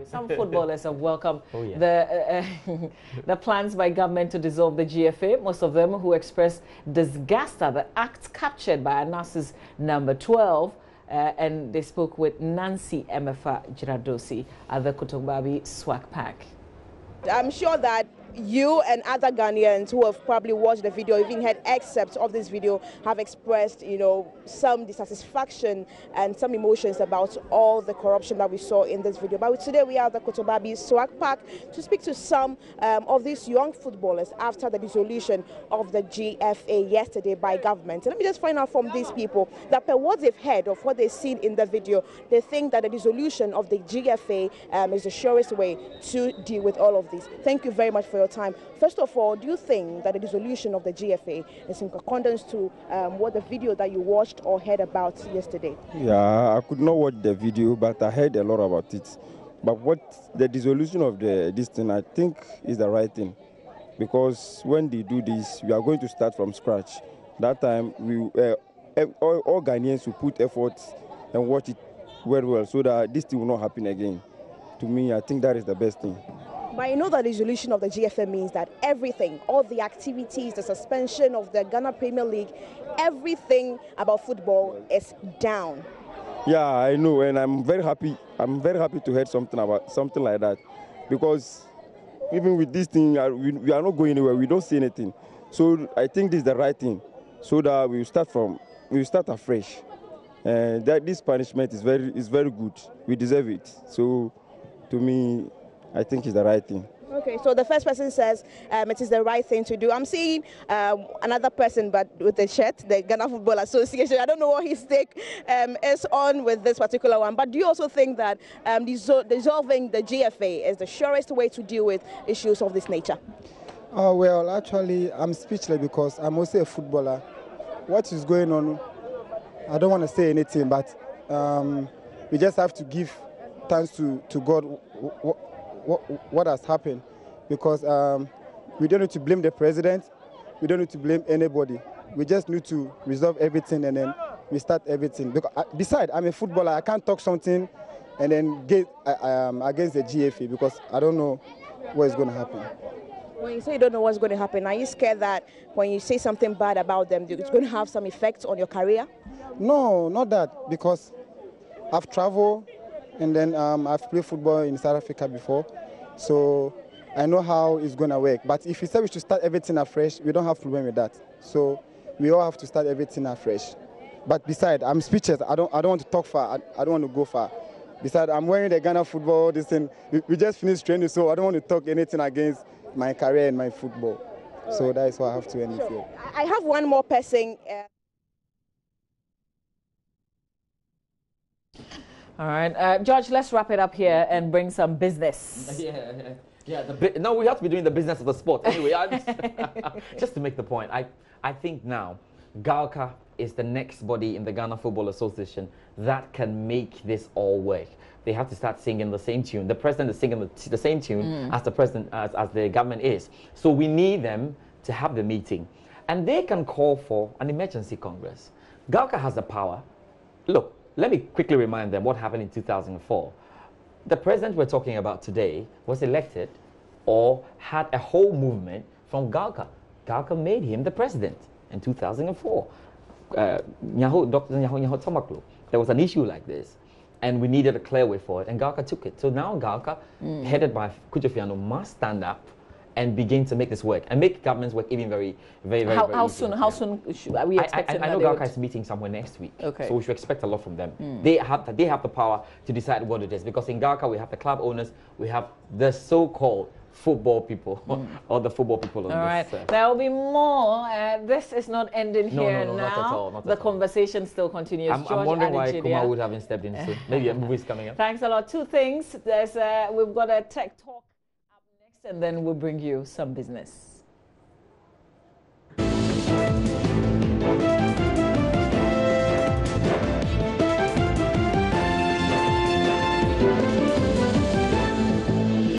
some footballers have welcomed oh, yeah. the plans by government to dissolve the GFA. Most of them who expressed disgust at the act captured by ANAS's number 12. And they spoke with Nancy Emefa Jiradosi at the Kotogbabi Swag Pack. I'm sure that you and other Ghanaians who have probably watched the video, even had excerpts of this video, have expressed, some dissatisfaction and some emotions about all the corruption that we saw in this video. But today we are at the Kotogbabi Swag Park to speak to some of these young footballers after the dissolution of the GFA yesterday by government. And let me just find out from these people that per what they've heard of what they've seen in the video, they think that the dissolution of the GFA is the surest way to deal with all of this. Thank you very much for your time. First of all, do you think that the dissolution of the GFA is in accordance to what the video that you watched or heard about yesterday? Yeah, I could not watch the video, but I heard a lot about it. But what the dissolution of this thing, I think, is the right thing. Because when they do this, we are going to start from scratch. That time, all Ghanaians will put effort and watch it very well so that this thing will not happen again. To me, I think that is the best thing. But you know that the dissolution of the GFA means that everything, all the activities, the suspension of the Ghana Premier League, everything about football is down. Yeah, I know, and I'm very happy. I'm very happy to hear something like that, because even with this thing, we are not going anywhere. We don't see anything. So I think this is the right thing, so that we start afresh. And that this punishment is very good. We deserve it. So to me, I think it's the right thing. Okay, so the first person says it is the right thing to do. I'm seeing another person, but with the shirt, the Ghana Football Association. I don't know what his take is on with this particular one. But do you also think that dissolving the GFA is the surest way to deal with issues of this nature? Well, actually, I'm speechless because I'm also a footballer. What is going on? I don't want to say anything, but we just have to give thanks to God what has happened, because we don't need to blame the president, we don't need to blame anybody. We just need to resolve everything and then we start everything. Because besides, I'm a footballer, I can't talk something and then get against the GFA because I don't know what is going to happen. When you say you don't know what's going to happen, are you scared that when you say something bad about them, it's going to have some effects on your career? No, not that, because I've traveled and then I've played football in South Africa before, so I know how it's going to work. But if you say we should start everything afresh, we don't have problem with that. So we all have to start everything afresh. But besides, I'm speechless. I don't want to talk far. I don't want to go far. Besides, I'm wearing the Ghana football. This thing, we just finished training, so I don't want to talk anything against my career and my football. So that is why I have to end it here. I have one more person. All right, George, let's wrap it up here and bring some business. No, we have to be doing the business of the sport. Anyway, just to make the point, I think now GALCA is the next body in the Ghana Football Association that can make this all work. They have to start singing the same tune. The president is singing the same tune as the president, as the government is. So we need them to have the meeting. And they can call for an emergency congress. GALCA has the power. Look, let me quickly remind them what happened in 2004. The president we're talking about today was elected or had a whole movement from GALCA. GALCA made him the president in 2004. Dr. Nyaho Tomaklo, there was an issue like this, and we needed a clear way for it, and GALCA took it. So now GALCA, headed by Kojo Fiano, must stand up and begin to make this work and make governments work even very How soon are we expecting? I know GALCA is meeting somewhere next week, okay. So we should expect a lot from them. They have the power to decide what it is, because in GALCA we have the club owners, we have the so-called football people or the football people on all right. this. There will be more. This is not ending here no, now. Not at all. Not the at all. Conversation still continues. I'm wondering why Kuma would have stepped in soon. Maybe a movie's coming up. Thanks a lot. Two things. We've got a tech talk up next, and then we'll bring you some business.